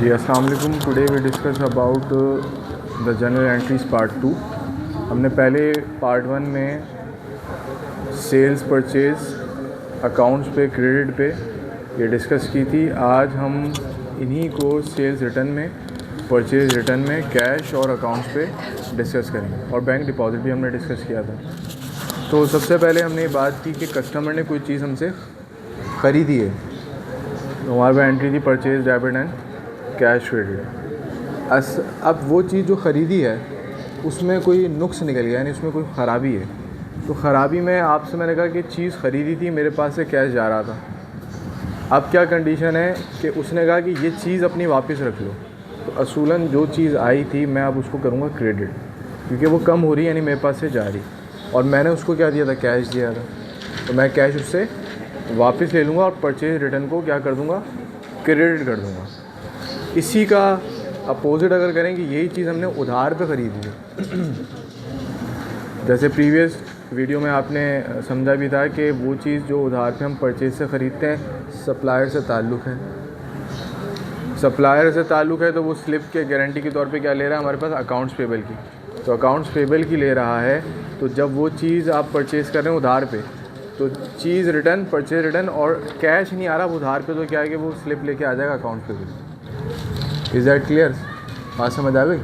जी अस्सलाम वालेकुम। Today we discuss about the general entries part 2। हमने पहले पार्ट 1 में सेल्स, परचेज़, अकाउंट्स पे, क्रेडिट पे ये डिस्कस की थी। आज हम इन्हीं को सेल्स रिटर्न में, परचेज़ रिटर्न में, कैश और अकाउंट्स पे डिस्कस करेंगे। और बैंक डिपॉजिट भी हमने डिस्कस किया था। तो सबसे पहले हमने ये बात की कि कस्टमर ने कोई चीज़ हमसे ख़रीदी है, तो हमारे पास एंट्री थी purchase, debit and cash credit. अब वो चीज़ जो ख़रीदी है उसमें कोई नुक्स निकल गया, यानी उसमें कोई ख़राबी है। तो ख़राबी में आपसे मैंने कहा कि चीज़ ख़रीदी थी, मेरे पास से कैश जा रहा था। अब क्या कंडीशन है कि उसने कहा कि ये चीज़ अपनी वापस रख लो। तो असूलन जो चीज़ आई थी मैं अब उसको करूँगा क्रेडिट, क्योंकि वो कम हो रही है, यानी मेरे पास से जा रही। और मैंने उसको क्या दिया था, कैश दिया था, तो मैं कैश उससे वापस ले लूँगा और परचेज़ रिटर्न को क्या कर दूँगा, क्रेडिट कर दूँगा। इसी का अपोजिट अगर करें कि यही चीज़ हमने उधार पे ख़रीदी है जैसे प्रीवियस वीडियो में आपने समझा भी था कि वो चीज़ जो उधार पे हम परचेज़ से ख़रीदते हैं, सप्लायर से ताल्लुक़ है। सप्लायर से ताल्लुक़ है तो वो स्लिप के गारंटी के तौर पे क्या ले रहा है हमारे पास, अकाउंट्स पेबल की। तो अकाउंट्स पेबल की ले रहा है, तो जब वो चीज़ आप परचेज़ कर रहे हैं उधार पे, तो चीज़ रिटर्न, परचेज़ रिटर्न, और कैश नहीं आ रहा उधार पे, तो क्या है कि वो स्लिप लेके आ जाएगा account payable. Is that clear? बात समझ आ गई?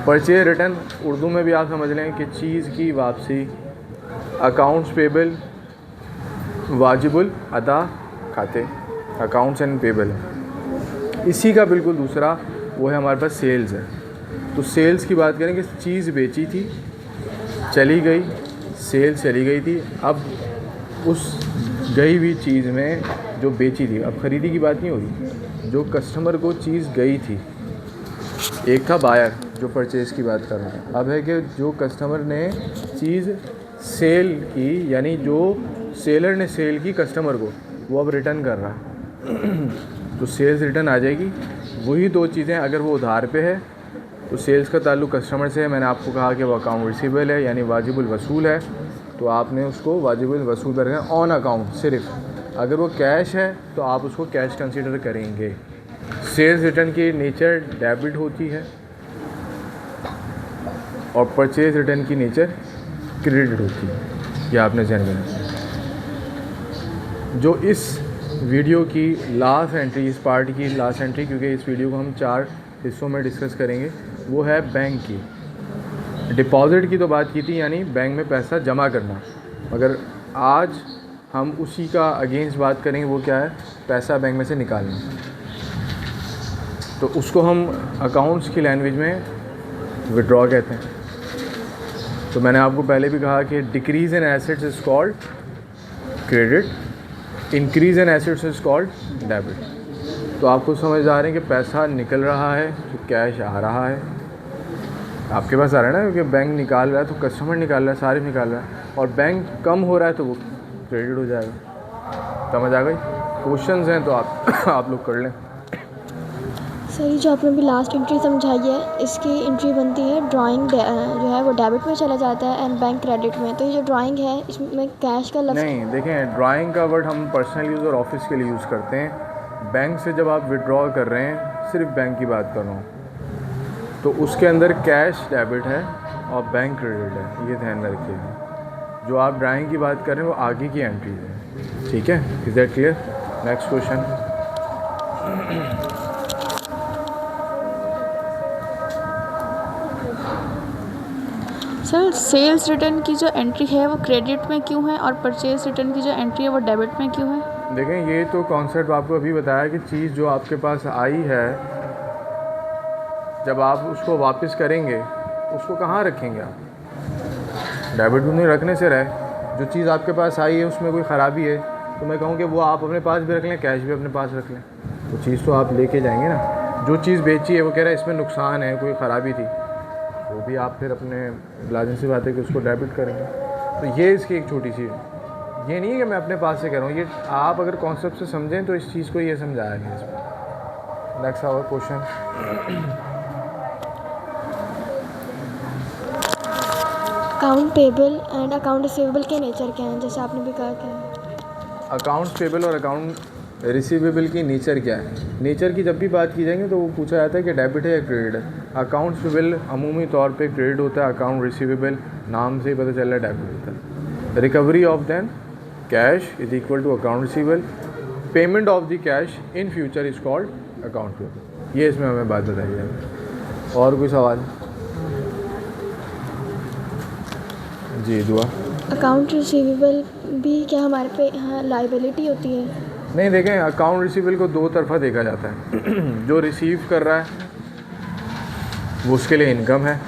परचेज रिटर्न उर्दू में भी आप समझ लें कि चीज़ की वापसी, अकाउंट्स पेबल वाजिबुल अदा खाते, अकाउंट्स एंड पेबल है। इसी का बिल्कुल दूसरा वो है हमारे पास सेल्स है। तो सेल्स की बात करें कि चीज़ बेची थी, चली गई, सेल चली गई थी। अब उस गई हुई चीज़ में जो बेची थी, अब ख़रीदी की बात नहीं हो रही, जो कस्टमर को चीज़ गई थी, एक था बायर जो परचेज़ की बात कर रहा है, अब है कि जो कस्टमर ने चीज़ सेल की, यानी जो सेलर ने सेल की कस्टमर को, वो अब रिटर्न कर रहा है तो सेल्स रिटर्न आ जाएगी। वही दो चीज़ें, अगर वो उधार पे है तो सेल्स का ताल्लुक़ कस्टमर से है। मैंने आपको कहा कि वो अकाउंट रिसीवेबल है, यानी वाजिबुल वसूल है, तो आपने उसको वाजिबुल वसूल पर रखना ऑन अकाउंट सिर्फ। अगर वो कैश है तो आप उसको कैश कंसीडर करेंगे। सेल्स रिटर्न की नेचर डेबिट होती है और परचेज रिटर्न की नेचर क्रेडिट होती है, ये आपने ध्यान में रखना। जो इस वीडियो की लास्ट एंट्री, इस पार्ट की लास्ट एंट्री, क्योंकि इस वीडियो को हम 4 हिस्सों में डिस्कस करेंगे, वो है बैंक की। डिपॉज़िट की तो बात की थी, यानी बैंक में पैसा जमा करना, मगर आज हम उसी का अगेंस्ट बात करेंगे। वो क्या है, पैसा बैंक में से निकालना। तो उसको हम अकाउंट्स की लैंग्वेज में विड्रॉ कहते हैं। तो मैंने आपको पहले भी कहा कि decrease in assets is called credit, increase in assets is called debit. तो आपको समझ आ रहे हैं कि पैसा निकल रहा है तो कैश आ रहा है, आपके पास आ रहा है ना, क्योंकि बैंक निकाल रहा है तो कस्टमर निकाल रहा है, सारे निकाल रहा है, और बैंक कम हो रहा है तो वो क्रेडिट हो जाएगा। समझ आ गई? क्वेश्चंस हैं तो आप लोग कर लें। सही, जो आपने भी लास्ट एंट्री समझाई है, इसकी एंट्री बनती है ड्राइंग जो है वो डेबिट में चला जाता है एंड बैंक क्रेडिट में। तो ये जो ड्राइंग है इसमें कैश का लफ्ज़ नहीं, देखें, ड्राइंग का वर्ड हम पर्सनल यूज़ और ऑफिस के लिए यूज़ करते हैं। बैंक से जब आप विड्रॉ कर रहे हैं, सिर्फ बैंक की बात कर रहा हूँ, तो उसके अंदर कैश डेबिट है और बैंक क्रेडिट है, ये ध्यान में रखिएगा। जो आप ड्राइंग की बात कर रहे हैं वो आगे की एंट्री है, ठीक है? Is that clear? Next question. Sir, sales return की जो एंट्री है वो क्रेडिट में क्यों है और परचेज रिटर्न की जो एंट्री है वो डेबिट में क्यों है? देखें, ये तो कॉन्सेप्ट आपको अभी बताया कि चीज़ जो आपके पास आई है, जब आप उसको वापस करेंगे उसको कहाँ रखेंगे आप? डेबिट में रखने से रहे। जो चीज़ आपके पास आई है उसमें कोई ख़राबी है तो मैं कहूँ कि वो आप अपने पास भी रख लें, कैश भी अपने पास रख लें, तो चीज़ तो आप लेके जाएंगे ना। जो चीज़ बेची है वो कह रहा है इसमें नुकसान है, कोई ख़राबी थी, वो भी आप फिर अपने लाजिम सी बात है कि उसको डेबिट करेंगे। तो ये इसकी एक छोटी सी, ये नहीं है कि मैं अपने पास से कह रहा हूँ, ये आप अगर कॉन्सेप्ट से समझें तो इस चीज़ को ये समझाया गया इसमें। Next our question. Account payable and account receivable के नेचर क्या हैं, जैसे आपने भी कहा कि अकाउंट्स पेबल और अकाउंट रिसीवेबल की नेचर क्या है। नेचर की जब भी बात की जाएंगे तो वो पूछा जाता है कि डेबिट है या क्रेडिट है। अकाउंट्स पेबल अमूमी तौर पे क्रेडिट होता है, अकाउंट रिसीवेबल नाम से ही पता चल रहा है डेबिट होता है। Recovery of then cash is equal to account receivable, payment of the cash in future is called account payable. ये इसमें हमें बात बताई जाए। और कोई सवाल? जी दुआ। अकाउंट रिसीवेबल भी क्या हमारे पे लाइबिलिटी होती है? नहीं, देखें अकाउंट रिसीवेबल को दो तरफा देखा जाता है। जो रिसीव कर रहा है वो उसके लिए इनकम है,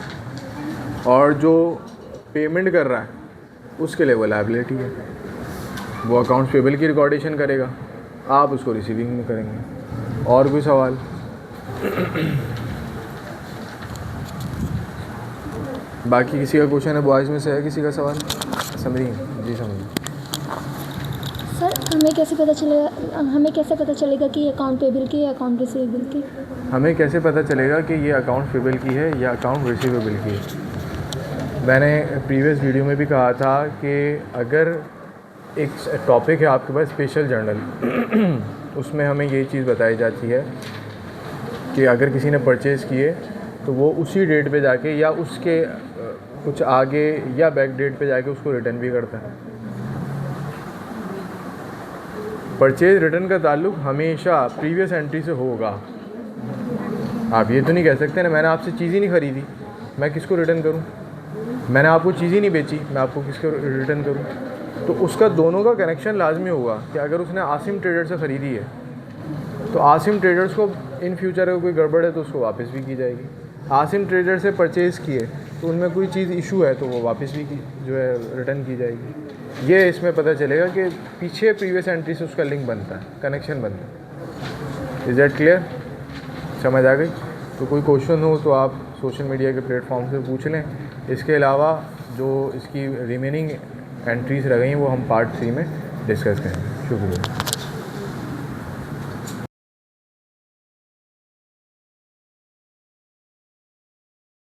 और जो पेमेंट कर रहा है उसके लिए वो लायबिलिटी है। वो अकाउंट्स पेबल की रिकॉर्डेशन करेगा, आप उसको रिसीविंग में करेंगे। और कोई सवाल? बाकी किसी का क्वेश्चन है? बॉयज़ में से है किसी का सवाल? समझी? जी समझी। सर हमें कैसे पता चलेगा कि ये अकाउंट पेबल की है या अकाउंट रिसीवेबल की? हमें कैसे पता चलेगा कि ये अकाउंट पेबल की है या अकाउंट रिसीवेबल की है? मैंने प्रीवियस वीडियो में भी कहा था कि अगर एक टॉपिक है आपके पास स्पेशल जर्नल, उसमें हमें ये चीज़ बताई जाती है कि अगर किसी ने परचेज़ किए तो वो उसी डेट पे जाके या उसके कुछ आगे या बैक डेट पे जाके उसको रिटर्न भी करता है। परचेज रिटर्न का ताल्लुक हमेशा प्रीवियस एंट्री से होगा। आप ये तो नहीं कह सकते ना मैंने आपसे चीज़ ही नहीं ख़रीदी, मैं किसको रिटर्न करूं? मैंने आपको चीज़ ही नहीं बेची, मैं आपको किसको रिटर्न करूं? तो उसका दोनों का कनेक्शन लाजमी होगा कि अगर उसने आसिम ट्रेडर से ख़रीदी है तो आसिम ट्रेडर्स को इन फ्यूचर अगर कोई गड़बड़ है तो उसको वापस भी की जाएगी। आसिम ट्रेडर से परचेज़ किए तो उनमें कोई चीज़ इशू है तो वो वापस भी जो है रिटर्न की जाएगी। ये इसमें पता चलेगा कि पीछे प्रीवियस एंट्री से उसका लिंक बनता है, कनेक्शन बनता है। Is that clear? समझ आ गई? तो कोई क्वेश्चन हो तो आप सोशल मीडिया के प्लेटफॉर्म से पूछ लें। इसके अलावा जो इसकी रिमेनिंग एंट्रीज़ रह गई वो हम पार्ट 3 में डिस्कस करेंगे। शुक्रिया।